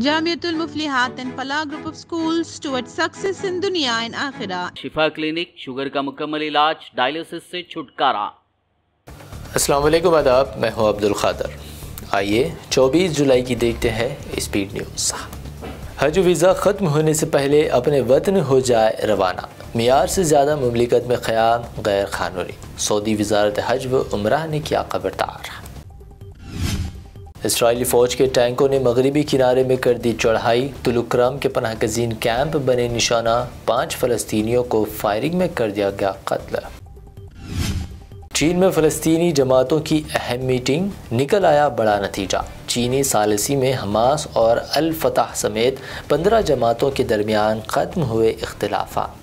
Jamiatul Muflihat and Falah group of schools towards success in dunya and akhirah. Shifa clinic, sugar का मुकम्मल इलाज, dialysis से छुटकारा। अस्सलाम वालेकुम, आदाब। मैं हूं अब्दुल खादर। आइए 24 जुलाई की देखते हैं स्पीड न्यूज़। हज वीज़ा ख़त्म होने से पहले अपने वतन हो जाए रवाना, मियार से ज़्यादा मुमलिकत में क़याम गैर क़ानूनी। सऊदी वज़ारत हज व उम्रा ने किया खबरदार। इसराइली फ़ौज के टैंकों ने मगरबी किनारे में कर दी चढ़ाई, तुलुकरम के पनाह गज़ीन कैंप बने निशाना। 5 फ़लस्तीनियों को फायरिंग में कर दिया गया कत्ल। चीन में फ़लस्तीनी जमातों की अहम मीटिंग, निकल आया बड़ा नतीजा। चीनी सालिसी में हमास और अल फतह समेत 15 जमातों के दरमियान ख़त्म हुए इख्तिलाफ़ात।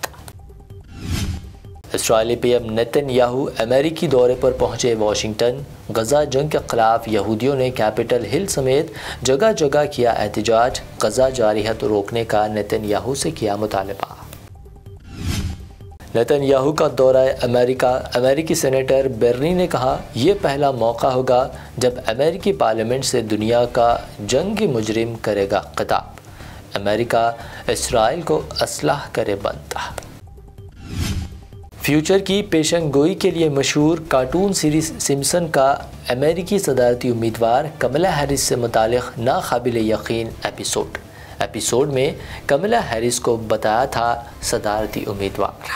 इसराइली पीएम नेतन्याहू अमेरिकी दौरे पर पहुंचे वाशिंगटन। गज़ा जंग के ख़िलाफ़ यहूदियों ने कैपिटल हिल समेत जगह जगह किया एहतजाज। गज़ा जारियत रोकने का नेतन्याहू से किया मुतालबा। नेतन्याहू का दौरा अमेरिका, अमेरिकी सेनेटर बेर्नी ने कहा, यह पहला मौका होगा जब अमेरिकी पार्लियामेंट से दुनिया का जंगी मुजरिम करेगा खिताब। अमेरिका इसराइल को असलाह करे बंद। फ्यूचर की पेशेंगोई के लिए मशहूर कार्टून सीरीज सिम्पसन का अमेरिकी सदारती उम्मीदवार कमला हैरिस से मुतालिक नाकाबिल यकीन एपिसोड में कमला हैरिस को बताया था सदारती उम्मीदवार।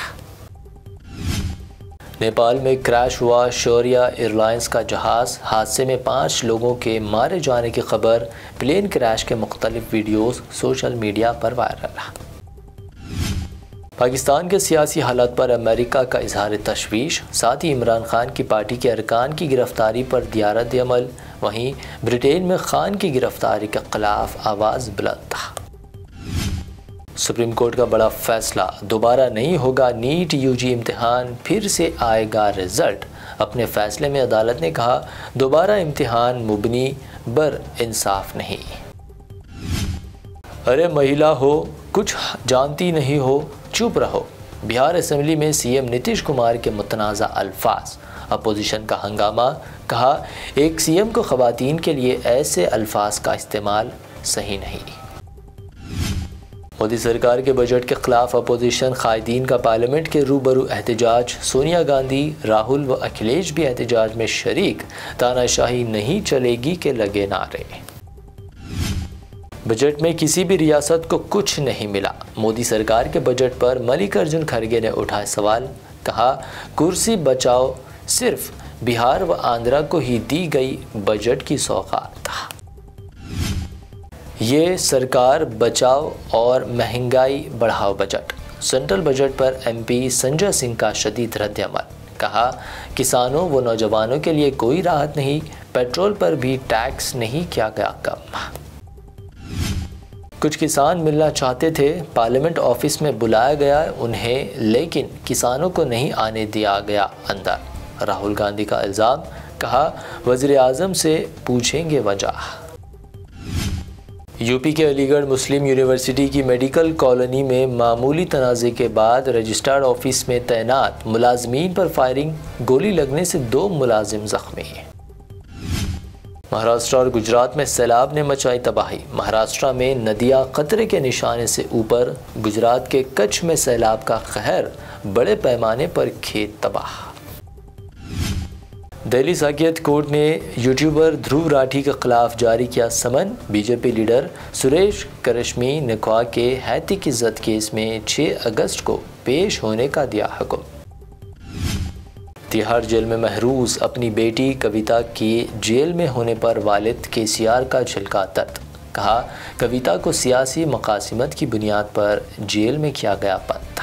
नेपाल में क्रैश हुआ शौर्या एयरलाइंस का जहाज़। हादसे में 5 लोगों के मारे जाने की खबर। प्लेन क्रैश के मुख्तलिफ वीडियोस सोशल मीडिया पर वायरल। पाकिस्तान के सियासी हालात पर अमेरिका का इजहार तशवीश। साथ ही इमरान खान की पार्टी के अरकान की गिरफ्तारी पर दिया रद्द अमल। वहीं ब्रिटेन में खान की गिरफ्तारी के खिलाफ आवाज़ बुलंद था। सुप्रीम कोर्ट का बड़ा फैसला, दोबारा नहीं होगा नीट यूजी इम्तिहान, फिर से आएगा रिजल्ट। अपने फैसले में अदालत ने कहा, दोबारा इम्तिहान मुबनी बर इंसाफ नहीं। अरे महिला हो, कुछ जानती नहीं हो, चुप रहो। बिहार असेंबली में सीएम नीतीश कुमार के मुतनाज़ा अल्फाज। अपोजिशन का हंगामा, कहा एक सीएम को ख़वातीन के लिए ऐसे अल्फाज का इस्तेमाल सही नहीं। मोदी सरकार के बजट के खिलाफ अपोजिशन कायदीन का पार्लियामेंट के रूबरू एहतजाज। सोनिया गांधी, राहुल व अखिलेश भी एहतजाज में शरीक। तानाशाही नहीं चलेगी के लगे नारे। बजट में किसी भी रियासत को कुछ नहीं मिला। मोदी सरकार के बजट पर मल्लिकार्जुन खड़गे ने उठाए सवाल। कहा, कुर्सी बचाओ सिर्फ बिहार व आंध्रा को ही दी गई बजट की सौगात। ये सरकार बचाओ और महंगाई बढ़ाओ बजट। सेंट्रल बजट पर एमपी संजय सिंह का शदीद रद्द-ए-अमल। कहा, किसानों व नौजवानों के लिए कोई राहत नहीं, पेट्रोल पर भी टैक्स नहीं किया गया कम। कुछ किसान मिलना चाहते थे, पार्लियामेंट ऑफिस में बुलाया गया उन्हें, लेकिन किसानों को नहीं आने दिया गया अंदर। राहुल गांधी का इल्ज़ाम। कहा, वज़ीर आज़म से पूछेंगे वजह। यूपी के अलीगढ़ मुस्लिम यूनिवर्सिटी की मेडिकल कॉलोनी में मामूली तनाज़े के बाद रजिस्ट्रार ऑफिस में तैनात मुलाजमीन पर फायरिंग। गोली लगने से 2 मुलाजिम ज़ख्मी। महाराष्ट्र और गुजरात में सैलाब ने मचाई तबाही। महाराष्ट्र में नदियां खतरे के निशाने से ऊपर। गुजरात के कच्छ में सैलाब का कहर, बड़े पैमाने पर खेत तबाह। दिल्ली साकेत कोर्ट ने यूट्यूबर ध्रुव राठी के खिलाफ जारी किया समन। बीजेपी लीडर सुरेश करशमी निकॉय के हैतिक इज्जत केस में 6 अगस्त को पेश होने का दिया हुक्म। तिहाड़ जेल में महरूज अपनी बेटी कविता की जेल में होने पर वालिद केसीआर का झिलका दर्द। कहा, कविता को सियासी मकासिमत की बुनियाद पर जेल में किया गया बंद।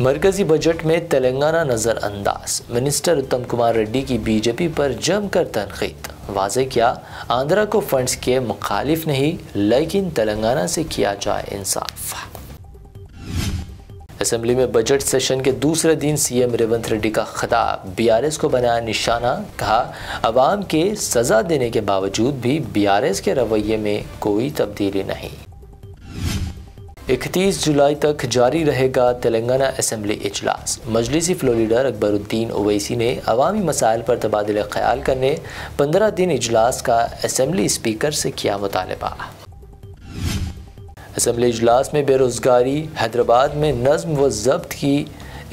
मरकजी बजट में तेलंगाना नज़रअंदाज। मिनिस्टर उत्तम कुमार रेड्डी की बीजेपी पर जमकर तनकीद। वाज़े किया, आंध्रा को फंड्स के मुखालिफ नहीं, लेकिन तेलंगाना से किया जाए इंसाफ। असेंबली में बजट सेशन के दूसरे दिन सीएम रेवंत रेड्डी का खिताब। बीआरएस को बनाया निशाना। कहा, अवाम के सज़ा देने के बावजूद भी बीआरएस के रवैये में कोई तब्दीली नहीं। 31 जुलाई तक जारी रहेगा तेलंगाना असेंबली इजलास। मजलिसी फ्लो लीडर अकबरुद्दीन ओवैसी ने अवामी मसाइल पर तबादला ख्याल करने 15 दिन इजलास का असेंबली स्पीकर से किया मुतालबा। असेंबली इजलास में बेरोजगारी, हैदराबाद में नज़्म व ज़ब्त की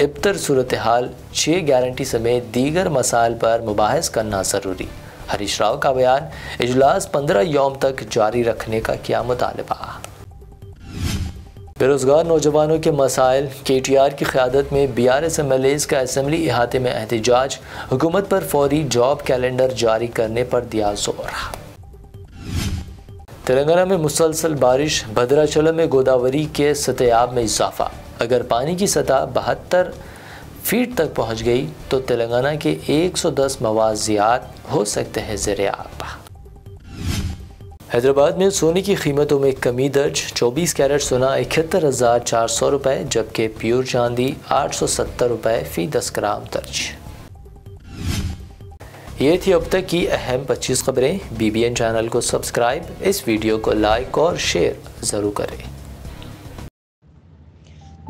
इब्तर सूरत हाल, 6 गारंटी समेत दीगर मसाइल पर मुबाहिस करना ज़रूरी। हरीश राव का बयान, इजलास 15 यौम तक जारी रखने का किया मुतालबा। बेरोजगार नौजवानों के मसाइल, KTR की क़यादत में BRS MLAs का असेंबली इहाते में एहतजाज, हुकूमत पर फौरी जॉब कैलेंडर जारी करने पर दिया जोर। तेलंगाना में मुसलसल बारिश, भद्राचलम में गोदावरी के सतह में इजाफा। अगर पानी की सतह 72 फीट तक पहुँच गई तो तेलंगाना के 110 मवाजियात हो सकते हैं ज़ेर-ए-आब। हैदराबाद में सोने की कीमतों में कमी दर्ज, 24 कैरेट सोना 71,400 रुपये, जबकि प्योर चांदी 870 रुपये फ़ी 10 ग्राम दर्ज। ये थी अब तक की अहम 25 खबरें। BBN चैनल को सब्सक्राइब, इस वीडियो को लाइक और शेयर ज़रूर करें।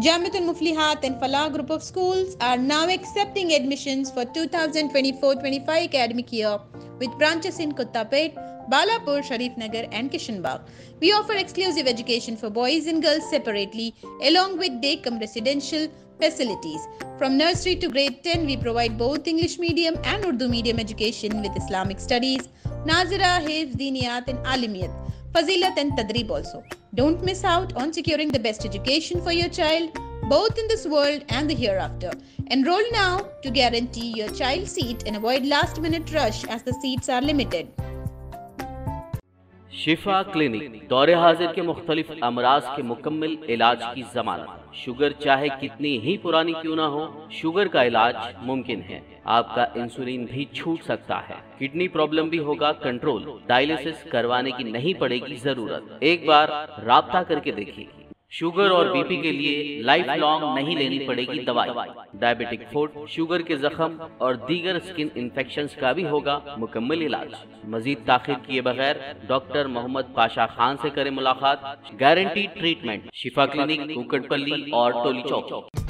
Jamiatul Muflihat and Falah group of schools are now accepting admissions for 2024-25 academic year with branches in Kottapet, Balapur, Sharif Nagar and Kishanbagh. We offer exclusive education for boys and girls separately along with day-cum residential facilities. From nursery to grade 10, we provide both English medium and Urdu medium education with Islamic studies, Nazira, Hifz, Diniyat and Alimiyat, Fazilat and Tadrib also. Don't miss out on securing the best education for your child, both in this world and the hereafter. Enroll now to guarantee your child's seat and avoid last-minute rush as the seats are limited. Shifa clinic दौरे हाजिर के मुख्तलिफ अमराज के मुकम्मल इलाज की जमानत। Sugar चाहे कितनी ही पुरानी क्यों ना हो, शुगर का इलाज मुमकिन है। आपका इंसुलिन भी छूट सकता है, किडनी प्रॉब्लम भी होगा कंट्रोल, डायलिसिस करवाने की नहीं पड़ेगी जरूरत। एक बार राब्ता करके देखिए। शुगर और BP के लिए लाइफ लॉन्ग नहीं लेनी पड़ेगी दवाई। डायबिटिक फुट, शुगर के जख्म और दीगर स्किन इन्फेक्शंस का भी होगा मुकम्मल इलाज। मजीद ताखीर किए बगैर डॉक्टर मोहम्मद पाशा खान से करें मुलाकात। गारंटी ट्रीटमेंट, शिफा क्लिनिक, कुकटपल्ली और टोली चौक।